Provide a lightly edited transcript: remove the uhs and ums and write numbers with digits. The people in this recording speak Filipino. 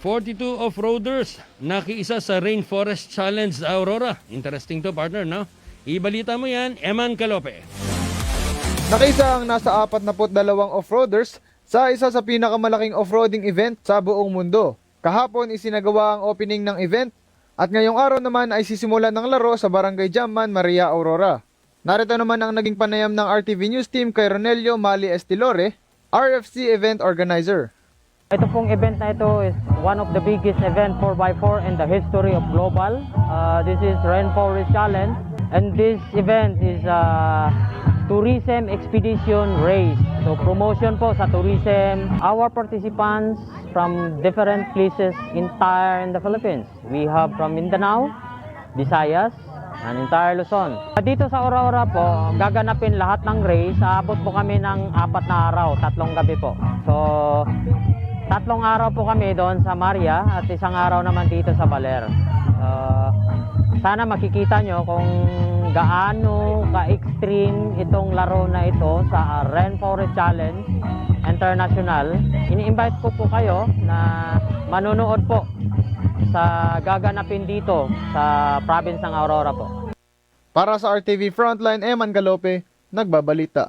42 off-roaders nakiisa sa Rainforest Challenge sa Aurora. Interesting to, partner, no? Ibalita mo yan, Eman Calope. Nakiisa ang nasa 42 off-roaders sa isa sa pinakamalaking off-roading event sa buong mundo. Kahapon isinagawa ang opening ng event at ngayong araw naman ay sisimulan ng laro sa Barangay Jamman, Maria Aurora. Narito naman ang naging panayam ng RTV News Team kay Ronelio Mali Estilore, RFC event organizer. Ito pong event na ito is one of the biggest event 4x4 in the history of global. This is Rainforest Challenge, and this event is a tourism expedition race. So promotion po sa tourism. Our participants from different places in the Philippines. We have from Mindanao, Visayas, and entire Luzon. Dito sa Aurora po, gaganapin lahat ng race. Aabot po kami ng 4 na araw, 3 gabi po. So 3 araw po kami doon sa Maria at 1 araw naman dito sa Baler. Sana makikita nyo kung gaano ka-extreme itong laro na ito sa Rainforest Challenge International. Ini-invite ko po kayo na manonood po sa gaganapin dito sa province ng Aurora po. Para sa RTV Frontline, Eman Galope, nagbabalita.